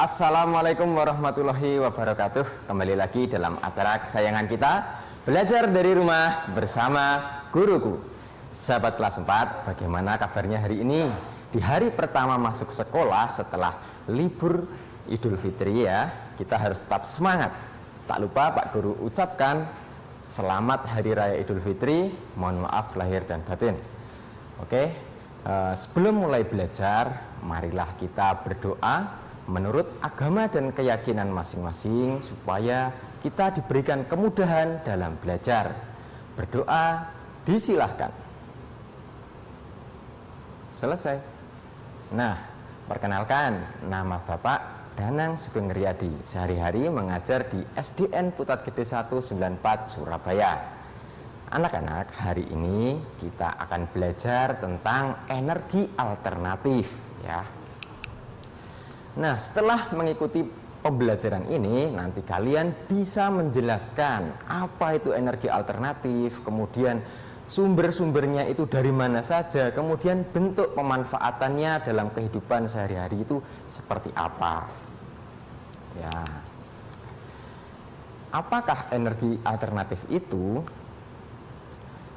Assalamualaikum warahmatullahi wabarakatuh. Kembali lagi dalam acara kesayangan kita, Belajar dari Rumah bersama Guruku. Sahabat kelas 4, bagaimana kabarnya hari ini? Di hari pertama masuk sekolah setelah libur Idul Fitri ya, kita harus tetap semangat. Tak lupa Pak Guru ucapkan selamat Hari Raya Idul Fitri. Mohon maaf lahir dan batin. Oke, sebelum mulai belajar, marilah kita berdoa menurut agama dan keyakinan masing-masing supaya kita diberikan kemudahan dalam belajar. Berdoa disilahkan. Selesai. Nah, perkenalkan, nama Bapak Danang Sugeng Riyadi. Sehari-hari mengajar di SDN Putat Gede 194 Surabaya. Anak-anak, hari ini kita akan belajar tentang energi alternatif ya. Nah, setelah mengikuti pembelajaran ini, nanti kalian bisa menjelaskan apa itu energi alternatif, kemudian sumber-sumbernya itu dari mana saja, kemudian bentuk pemanfaatannya dalam kehidupan sehari-hari itu seperti apa. Ya. Apakah energi alternatif itu?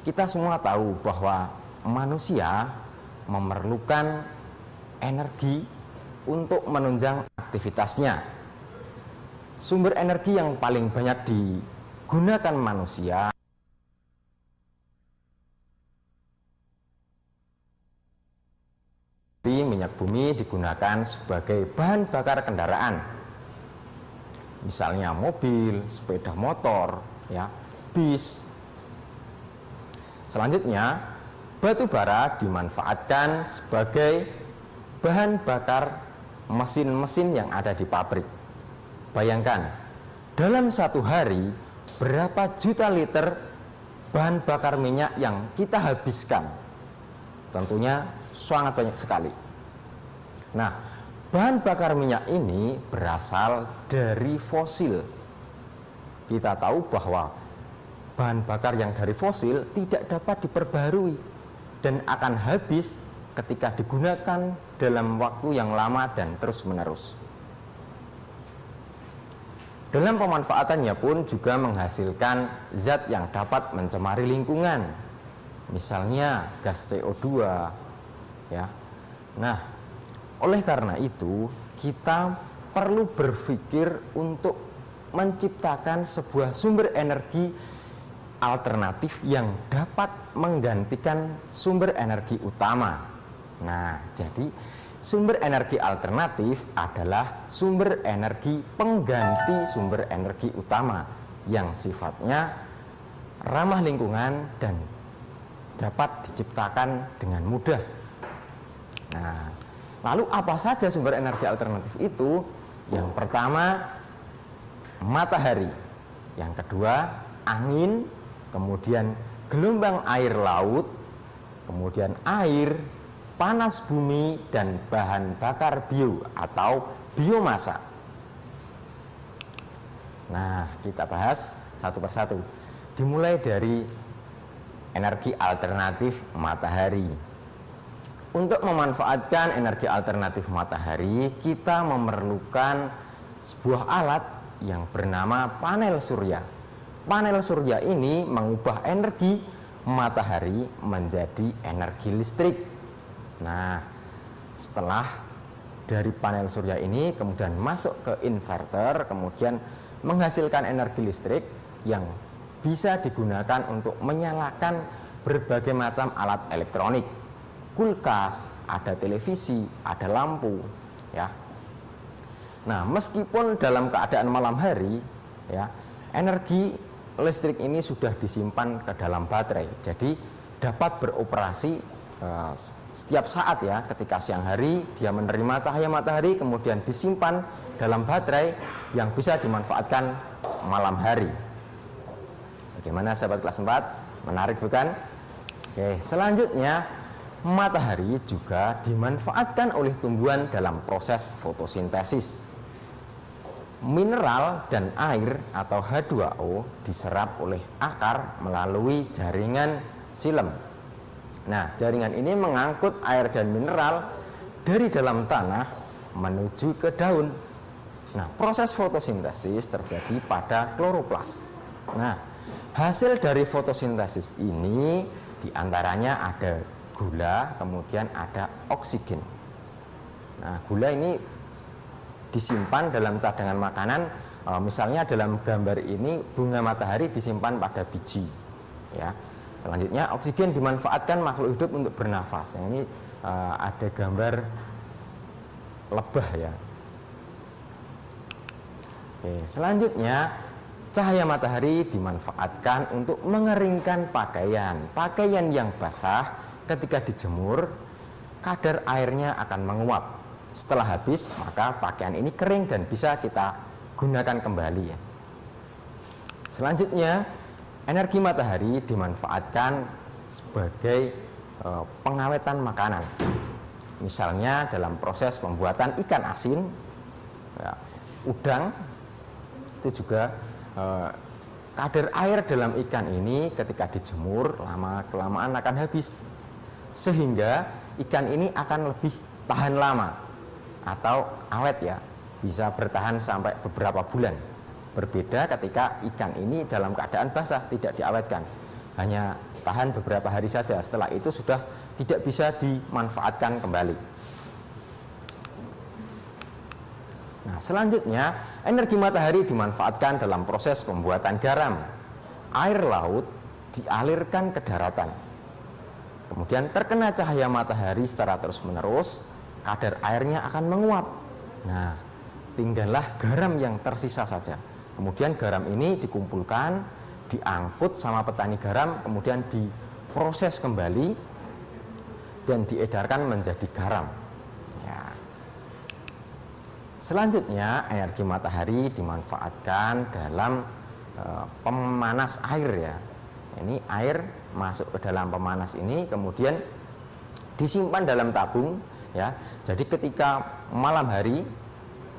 Kita semua tahu bahwa manusia memerlukan energi untuk menunjang aktivitasnya. Sumber energi yang paling banyak digunakan manusia di minyak bumi digunakan sebagai bahan bakar kendaraan. Misalnya mobil, sepeda motor, ya, bis. Selanjutnya, batu bara dimanfaatkan sebagai bahan bakar mesin-mesin yang ada di pabrik. Bayangkan, dalam satu hari berapa juta liter bahan bakar minyak yang kita habiskan? Tentunya sangat banyak sekali. Nah, bahan bakar minyak ini berasal dari fosil. Kita tahu bahwa bahan bakar yang dari fosil tidak dapat diperbarui dan akan habis ketika digunakan dalam waktu yang lama dan terus-menerus. Dalam pemanfaatannya pun juga menghasilkan zat yang dapat mencemari lingkungan, misalnya gas CO2 ya. Nah, oleh karena itu kita perlu berpikir untuk menciptakan sebuah sumber energi alternatif yang dapat menggantikan sumber energi utama. Nah, jadi sumber energi alternatif adalah sumber energi pengganti sumber energi utama yang sifatnya ramah lingkungan dan dapat diciptakan dengan mudah. Nah, lalu apa saja sumber energi alternatif itu? Yang pertama, matahari. Yang kedua, angin. Kemudian gelombang air laut. Kemudian air, panas bumi, dan bahan bakar bio atau biomasa. Nah, kita bahas satu persatu. Dimulai dari energi alternatif matahari. Untuk memanfaatkan energi alternatif matahari, kita memerlukan sebuah alat yang bernama panel surya. Panel surya ini mengubah energi matahari menjadi energi listrik. Nah, setelah dari panel surya ini kemudian masuk ke inverter, kemudian menghasilkan energi listrik yang bisa digunakan untuk menyalakan berbagai macam alat elektronik. Kulkas, ada televisi, ada lampu, ya. Nah, meskipun dalam keadaan malam hari, ya, energi listrik ini sudah disimpan ke dalam baterai, jadi dapat beroperasi setiap saat ya. Ketika siang hari dia menerima cahaya matahari, kemudian disimpan dalam baterai yang bisa dimanfaatkan malam hari. Bagaimana sahabat kelas 4? Menarik bukan? Oke, selanjutnya matahari juga dimanfaatkan oleh tumbuhan dalam proses fotosintesis. Mineral dan air atau H2O diserap oleh akar melalui jaringan xilem. Nah, jaringan ini mengangkut air dan mineral dari dalam tanah menuju ke daun. Nah, proses fotosintesis terjadi pada kloroplas. Nah, hasil dari fotosintesis ini diantaranya ada gula, kemudian ada oksigen. Nah, gula ini disimpan dalam cadangan makanan. Misalnya dalam gambar ini bunga matahari disimpan pada biji. Ya. Selanjutnya oksigen dimanfaatkan makhluk hidup untuk bernafas. Yang ini ada gambar lebah ya. Oke, selanjutnya cahaya matahari dimanfaatkan untuk mengeringkan pakaian. Pakaian yang basah ketika dijemur, kadar airnya akan menguap. Setelah habis, maka pakaian ini kering dan bisa kita gunakan kembali ya. Selanjutnya, energi matahari dimanfaatkan sebagai pengawetan makanan. Misalnya dalam proses pembuatan ikan asin, ya, udang, itu juga kadar air dalam ikan ini ketika dijemur lama-kelamaan akan habis, sehingga ikan ini akan lebih tahan lama atau awet ya, bisa bertahan sampai beberapa bulan. Berbeda ketika ikan ini dalam keadaan basah, tidak diawetkan, hanya tahan beberapa hari saja, setelah itu sudah tidak bisa dimanfaatkan kembali. Nah, selanjutnya energi matahari dimanfaatkan dalam proses pembuatan garam. Air laut dialirkan ke daratan, kemudian terkena cahaya matahari secara terus-menerus, kadar airnya akan menguap. Nah, tinggallah garam yang tersisa saja. Kemudian garam ini dikumpulkan, diangkut sama petani garam, kemudian diproses kembali dan diedarkan menjadi garam. Ya. Selanjutnya energi matahari dimanfaatkan dalam pemanas air ya. Ini air masuk ke dalam pemanas ini, kemudian disimpan dalam tabung ya. Jadi ketika malam hari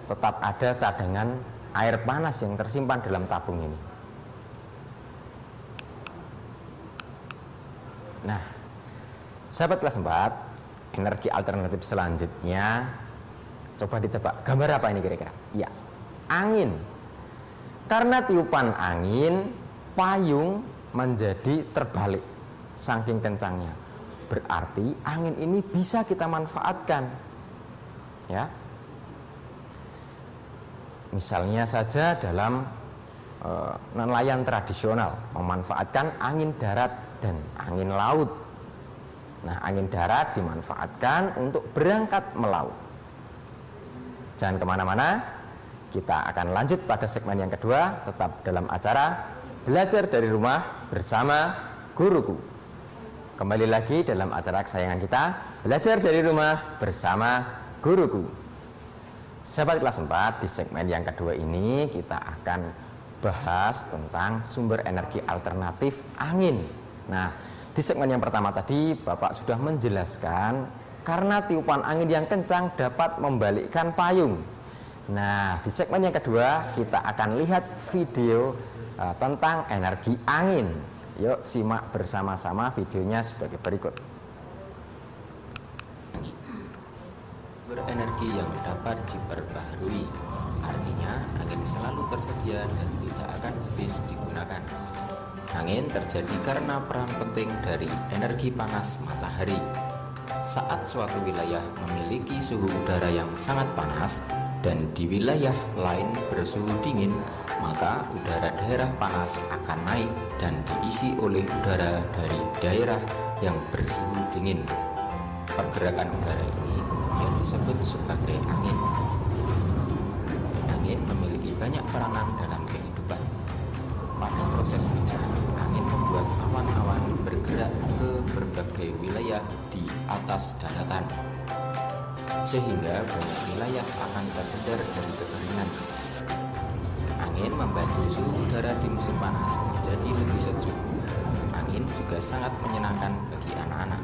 tetap ada cadangan air panas yang tersimpan dalam tabung ini. Nah, sahabat kelas 4, energi alternatif selanjutnya, coba ditebak, gambar apa ini kira-kira? Ya, angin. Karena tiupan angin, payung menjadi terbalik saking kencangnya. Berarti angin ini bisa kita manfaatkan. Ya. Misalnya saja dalam nelayan tradisional memanfaatkan angin darat dan angin laut. Nah, angin darat dimanfaatkan untuk berangkat melaut. Jangan kemana-mana, kita akan lanjut pada segmen yang kedua, tetap dalam acara Belajar dari Rumah bersama Guruku. Kembali lagi dalam acara kesayangan kita, Belajar dari Rumah bersama Guruku. Sahabat kelas 4, di segmen yang kedua ini kita akan bahas tentang sumber energi alternatif angin. Nah, di segmen yang pertama tadi Bapak sudah menjelaskan karena tiupan angin yang kencang dapat membalikkan payung. Nah, di segmen yang kedua kita akan lihat video tentang energi angin. Yuk simak bersama-sama videonya sebagai berikut. Berenergi yang dapat diperbaharui, artinya angin selalu tersedia dan tidak akan habis digunakan. Angin terjadi karena peran penting dari energi panas matahari. Saat suatu wilayah memiliki suhu udara yang sangat panas dan di wilayah lain bersuhu dingin, maka udara daerah panas akan naik dan diisi oleh udara dari daerah yang bersuhu dingin. Pergerakan udara ini kemudian disebut sebagai angin. Angin memiliki banyak peranan dalam kehidupan. Pada proses hujan, angin membuat awan-awan bergerak ke berbagai wilayah di atas daratan, sehingga banyak wilayah akan terhindar dari kekeringan. Angin membantu suhu udara di musim panas menjadi lebih sejuk. Angin juga sangat menyenangkan bagi anak-anak.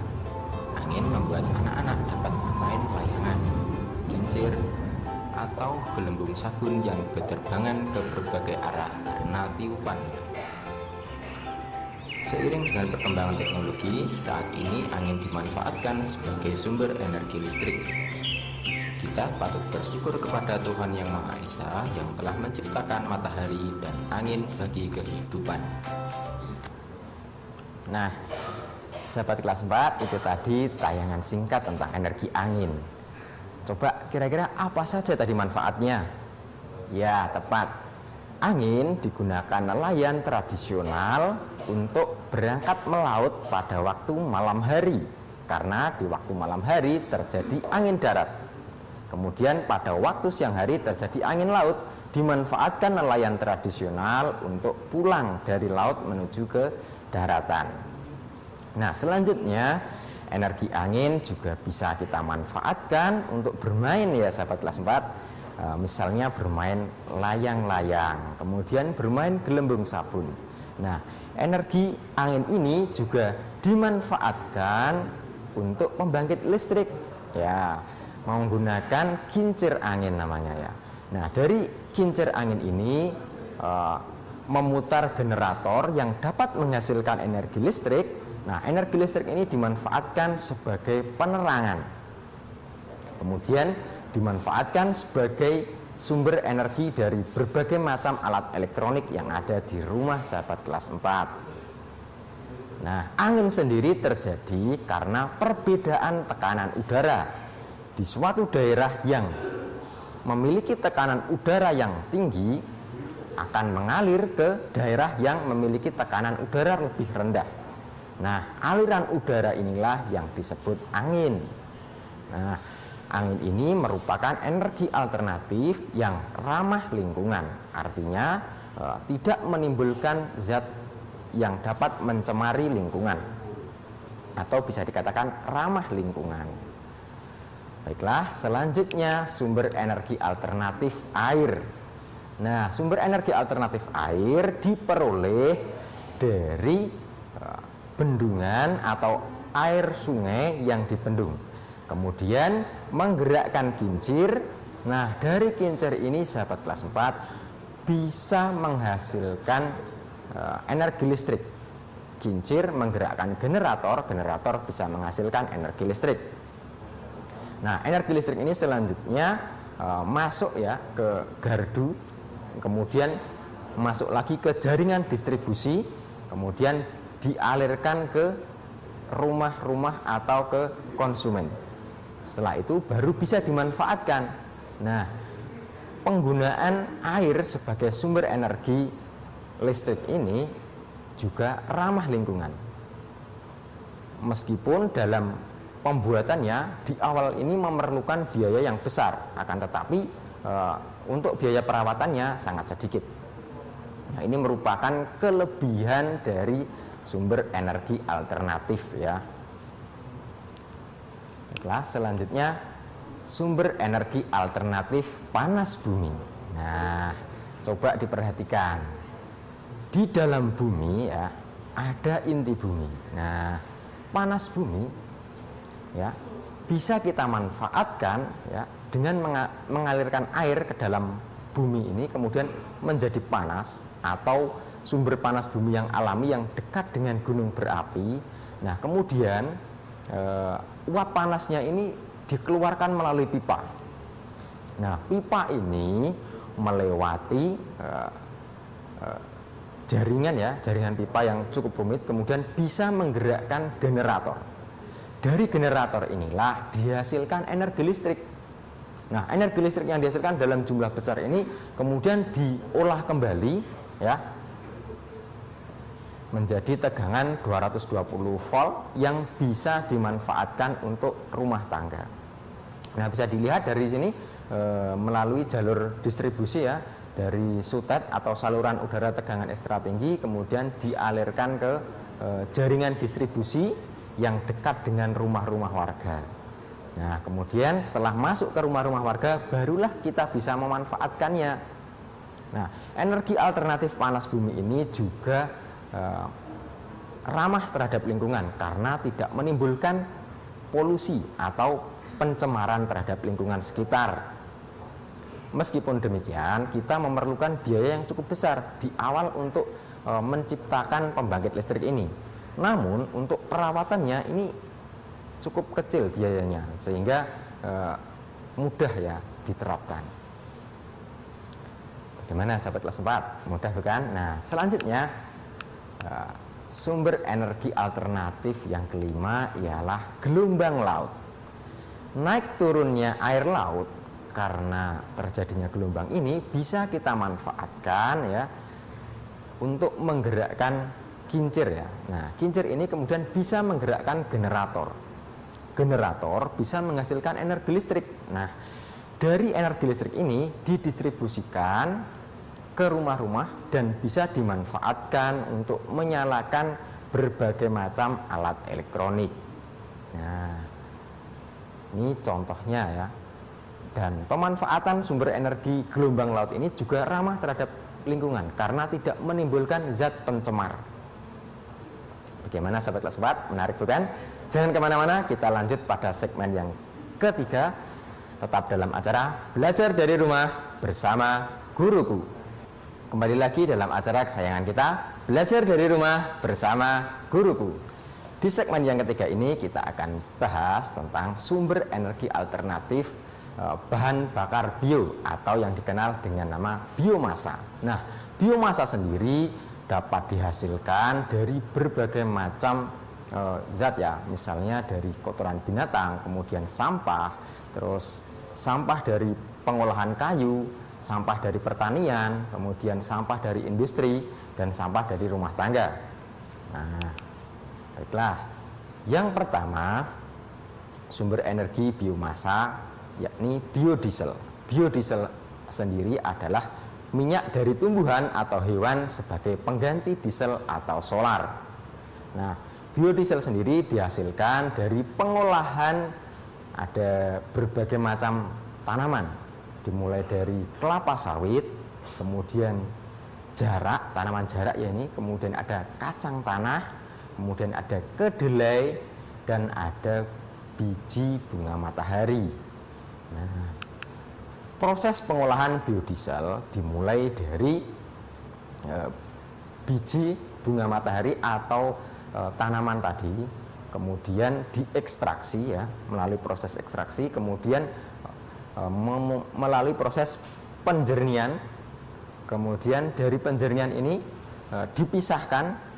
Angin membuat anak-anak dapat bermain layangan, kincir, atau gelembung sabun yang berterbangan ke berbagai arah karena tiupannya. Seiring dengan perkembangan teknologi, saat ini angin dimanfaatkan sebagai sumber energi listrik. Kita patut bersyukur kepada Tuhan Yang Maha Esa yang telah menciptakan matahari dan angin bagi kehidupan. Nah, sahabat kelas 4, itu tadi tayangan singkat tentang energi angin. Coba kira-kira apa saja tadi manfaatnya? Ya, tepat. Angin digunakan nelayan tradisional untuk berangkat melaut pada waktu malam hari, karena di waktu malam hari terjadi angin darat. Kemudian pada waktu siang hari terjadi angin laut, dimanfaatkan nelayan tradisional untuk pulang dari laut menuju ke daratan. Nah, selanjutnya energi angin juga bisa kita manfaatkan untuk bermain ya sahabat kelas 4. Misalnya bermain layang-layang, kemudian bermain gelembung sabun. Nah, energi angin ini juga dimanfaatkan untuk pembangkit listrik ya, menggunakan kincir angin namanya ya. Nah, dari kincir angin ini memutar generator yang dapat menghasilkan energi listrik. Nah, energi listrik ini dimanfaatkan sebagai penerangan, kemudian dimanfaatkan sebagai sumber energi dari berbagai macam alat elektronik yang ada di rumah sahabat kelas 4. Nah, angin sendiri terjadi karena perbedaan tekanan udara. Di suatu daerah yang memiliki tekanan udara yang tinggi akan mengalir ke daerah yang memiliki tekanan udara lebih rendah. Nah, aliran udara inilah yang disebut angin. Nah, angin ini merupakan energi alternatif yang ramah lingkungan. Artinya tidak menimbulkan zat yang dapat mencemari lingkungan, atau bisa dikatakan ramah lingkungan. Baiklah, selanjutnya sumber energi alternatif air. Nah, sumber energi alternatif air diperoleh dari bendungan atau air sungai yang dibendung, kemudian menggerakkan kincir. Nah, dari kincir ini sahabat kelas 4 bisa menghasilkan energi listrik. Kincir menggerakkan generator, generator bisa menghasilkan energi listrik. Nah, energi listrik ini selanjutnya masuk ya ke gardu, kemudian masuk lagi ke jaringan distribusi, kemudian dialirkan ke rumah-rumah atau ke konsumen. Setelah itu baru bisa dimanfaatkan. Nah, penggunaan air sebagai sumber energi listrik ini juga ramah lingkungan. Meskipun dalam pembuatannya di awal ini memerlukan biaya yang besar, akan tetapi untuk biaya perawatannya sangat sedikit. Nah, ini merupakan kelebihan dari sumber energi alternatif ya. Baiklah, selanjutnya sumber energi alternatif panas bumi. Nah, coba diperhatikan. Di dalam bumi ya ada inti bumi. Nah, panas bumi ya bisa kita manfaatkan ya dengan mengalirkan air ke dalam bumi ini, kemudian menjadi panas, atau sumber panas bumi yang alami yang dekat dengan gunung berapi. Nah, kemudian uap panasnya ini dikeluarkan melalui pipa. Nah, pipa ini melewati jaringan pipa yang cukup rumit, kemudian bisa menggerakkan generator. Dari generator inilah dihasilkan energi listrik. Nah, energi listrik yang dihasilkan dalam jumlah besar ini kemudian diolah kembali ya menjadi tegangan 220 volt yang bisa dimanfaatkan untuk rumah tangga. Nah, bisa dilihat dari sini melalui jalur distribusi ya, dari sutet atau saluran udara tegangan ekstra tinggi, kemudian dialirkan ke jaringan distribusi yang dekat dengan rumah-rumah warga. Nah, kemudian setelah masuk ke rumah-rumah warga, barulah kita bisa memanfaatkannya. Nah, energi alternatif panas bumi ini juga ramah terhadap lingkungan karena tidak menimbulkan polusi atau pencemaran terhadap lingkungan sekitar. Meskipun demikian, kita memerlukan biaya yang cukup besar di awal untuk menciptakan pembangkit listrik ini. Namun untuk perawatannya ini cukup kecil biayanya, sehingga mudah ya diterapkan. Bagaimana sahabat kelas 4? Mudah bukan? Nah, selanjutnya sumber energi alternatif yang kelima ialah gelombang laut. Naik turunnya air laut karena terjadinya gelombang ini bisa kita manfaatkan ya untuk menggerakkan kincir ya. Nah, kincir ini kemudian bisa menggerakkan generator. Generator bisa menghasilkan energi listrik. Nah, dari energi listrik ini didistribusikan ke rumah-rumah dan bisa dimanfaatkan untuk menyalakan berbagai macam alat elektronik. Nah, ini contohnya ya. Dan pemanfaatan sumber energi gelombang laut ini juga ramah terhadap lingkungan karena tidak menimbulkan zat pencemar. Bagaimana sahabat kelas 4? Menarik bukan? Jangan kemana-mana, kita lanjut pada segmen yang ketiga. Tetap dalam acara Belajar dari Rumah bersama Guruku. Kembali lagi dalam acara kesayangan kita, Belajar dari Rumah bersama Guruku. Di segmen yang ketiga ini kita akan bahas tentang sumber energi alternatif bahan bakar bio atau yang dikenal dengan nama biomasa. Nah, biomasa sendiri dapat dihasilkan dari berbagai macam zat ya, misalnya dari kotoran binatang, kemudian sampah, terus sampah dari pengolahan kayu, sampah dari pertanian, kemudian sampah dari industri, dan sampah dari rumah tangga. Nah, baiklah. Yang pertama, sumber energi biomasa yakni biodiesel. Biodiesel sendiri adalah minyak dari tumbuhan atau hewan sebagai pengganti diesel atau solar. Nah, biodiesel sendiri dihasilkan dari pengolahan ada berbagai macam tanaman, dimulai dari kelapa sawit, kemudian jarak, tanaman jarak ya ini, kemudian ada kacang tanah, kemudian ada kedelai, dan ada biji bunga matahari. Nah, proses pengolahan biodiesel dimulai dari biji bunga matahari atau tanaman tadi, kemudian diekstraksi ya, melalui proses ekstraksi, kemudian melalui proses penjernihan, kemudian dari penjernihan ini dipisahkan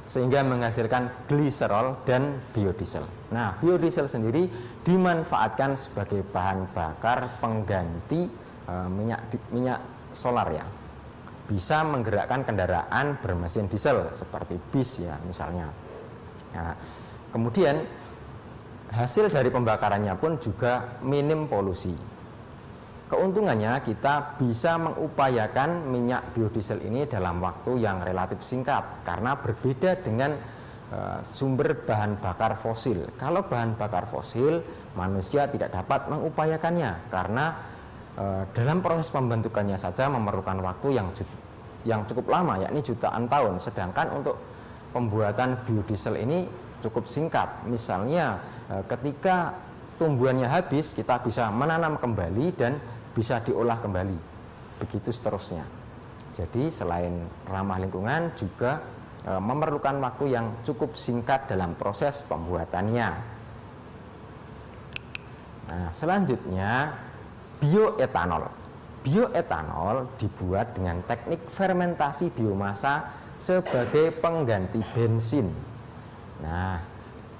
sehingga menghasilkan gliserol dan biodiesel. Nah, biodiesel sendiri dimanfaatkan sebagai bahan bakar pengganti minyak solar ya. Bisa menggerakkan kendaraan bermesin diesel seperti bis ya misalnya. Nah, kemudian hasil dari pembakarannya pun juga minim polusi. Keuntungannya kita bisa mengupayakan minyak biodiesel ini dalam waktu yang relatif singkat karena berbeda dengan sumber bahan bakar fosil. Kalau bahan bakar fosil manusia tidak dapat mengupayakannya karena dalam proses pembentukannya saja memerlukan waktu yang cukup lama, yakni jutaan tahun. Sedangkan untuk pembuatan biodiesel ini cukup singkat. Misalnya ketika tumbuhannya habis, kita bisa menanam kembali dan bisa diolah kembali, begitu seterusnya. Jadi selain ramah lingkungan juga memerlukan waktu yang cukup singkat dalam proses pembuatannya. Nah, selanjutnya bioetanol. Bioetanol dibuat dengan teknik fermentasi biomasa sebagai pengganti bensin. Nah,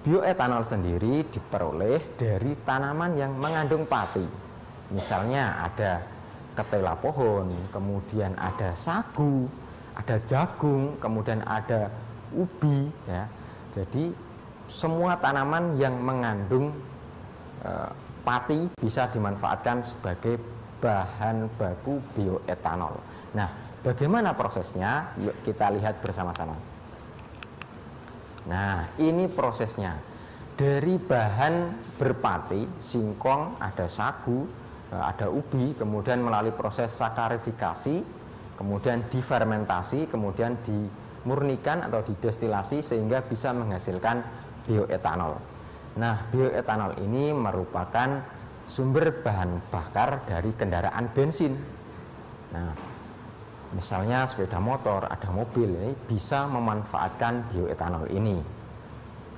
bioetanol sendiri diperoleh dari tanaman yang mengandung pati. Misalnya ada ketela pohon, kemudian ada sagu, ada jagung, kemudian ada ubi ya. Jadi semua tanaman yang mengandung pati bisa dimanfaatkan sebagai bahan baku bioetanol. Nah, bagaimana prosesnya? Yuk kita lihat bersama-sama. Nah, ini prosesnya. Dari bahan berpati, singkong, ada sagu, ada ubi, kemudian melalui proses sakarifikasi, kemudian difermentasi, kemudian dimurnikan atau didestilasi sehingga bisa menghasilkan bioetanol. Nah, bioetanol ini merupakan sumber bahan bakar dari kendaraan bensin. Nah, misalnya sepeda motor, ada mobil, ini bisa memanfaatkan bioetanol ini.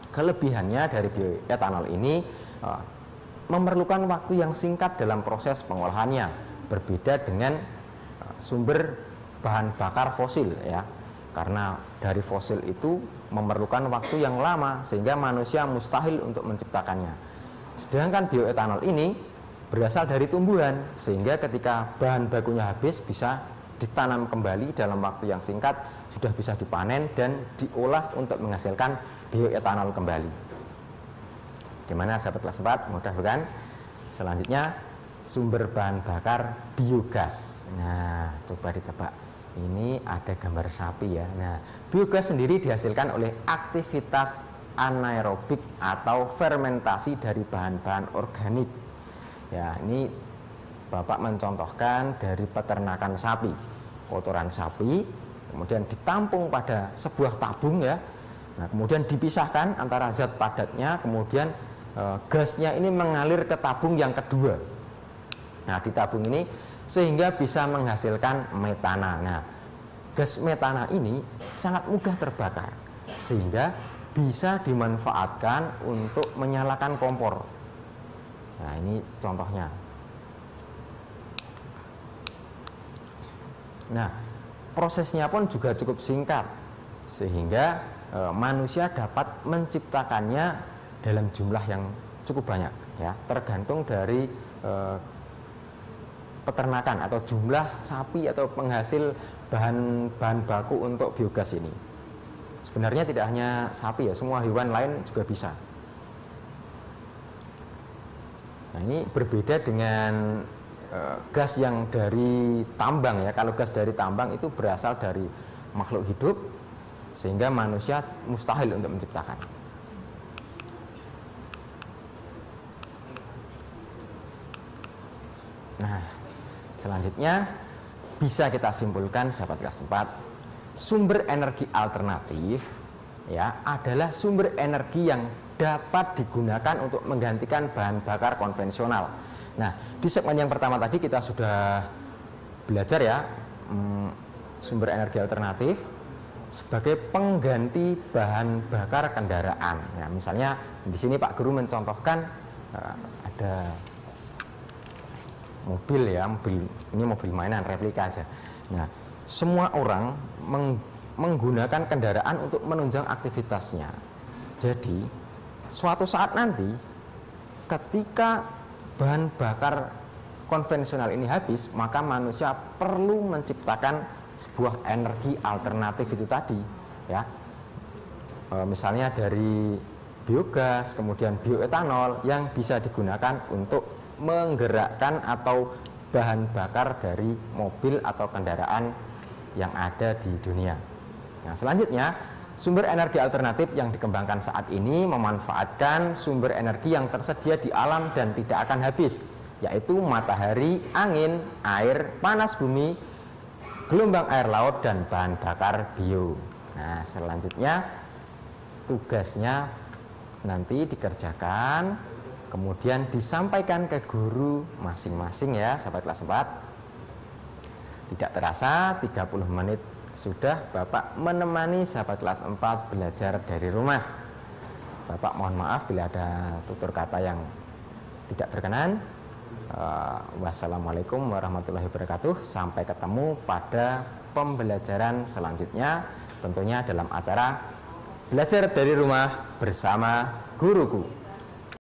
Kelebihannya dari bioetanol ini memerlukan waktu yang singkat dalam proses pengolahannya, berbeda dengan sumber bahan bakar fosil ya. Karena dari fosil itu memerlukan waktu yang lama sehingga manusia mustahil untuk menciptakannya. Sedangkan bioetanol ini berasal dari tumbuhan sehingga ketika bahan bakunya habis bisa ditanam kembali dalam waktu yang singkat, sudah bisa dipanen dan diolah untuk menghasilkan bioetanol kembali. Gimana sahabat kelas 4? Mudah bukan? Selanjutnya sumber bahan bakar biogas. Nah, coba ditebak. Ini ada gambar sapi ya. Nah, biogas sendiri dihasilkan oleh aktivitas anaerobik atau fermentasi dari bahan-bahan organik. Ya, ini Bapak mencontohkan dari peternakan sapi. Kotoran sapi kemudian ditampung pada sebuah tabung ya. Nah, kemudian dipisahkan antara zat padatnya, kemudian gasnya ini mengalir ke tabung yang kedua. Nah, di tabung ini sehingga bisa menghasilkan metana. Nah, gas metana ini sangat mudah terbakar sehingga bisa dimanfaatkan untuk menyalakan kompor. Nah, ini contohnya. Nah, prosesnya pun juga cukup singkat sehingga manusia dapat menciptakannya dalam jumlah yang cukup banyak ya, tergantung dari peternakan atau jumlah sapi atau penghasil bahan baku untuk biogas ini. Sebenarnya tidak hanya sapi ya, semua hewan lain juga bisa. Nah, ini berbeda dengan gas yang dari tambang ya. Kalau gas dari tambang itu berasal dari makhluk hidup sehingga manusia mustahil untuk menciptakan. Nah, selanjutnya bisa kita simpulkan sahabat kelas 4, sumber energi alternatif ya adalah sumber energi yang dapat digunakan untuk menggantikan bahan bakar konvensional. Nah, di segmen yang pertama tadi kita sudah belajar ya sumber energi alternatif sebagai pengganti bahan bakar kendaraan. Nah, misalnya di sini Pak Guru mencontohkan ada mobil ya, ini mobil mainan replika aja. Nah, semua orang menggunakan kendaraan untuk menunjang aktivitasnya. Jadi, suatu saat nanti ketika bahan bakar konvensional ini habis, maka manusia perlu menciptakan sebuah energi alternatif itu tadi ya. Misalnya dari biogas, kemudian bioetanol yang bisa digunakan untuk menggerakkan atau bahan bakar dari mobil atau kendaraan yang ada di dunia. Nah, selanjutnya sumber energi alternatif yang dikembangkan saat ini memanfaatkan sumber energi yang tersedia di alam dan tidak akan habis, yaitu matahari, angin, air, panas bumi, gelombang air laut, dan bahan bakar bio. Nah, selanjutnya tugasnya nanti dikerjakan kemudian disampaikan ke guru masing-masing ya sahabat kelas 4. Tidak terasa 30 menit sudah Bapak menemani sahabat kelas 4 belajar dari rumah. Bapak mohon maaf bila ada tutur kata yang tidak berkenan. Wassalamualaikum warahmatullahi wabarakatuh. Sampai ketemu pada pembelajaran selanjutnya, tentunya dalam acara belajar dari rumah bersama guruku.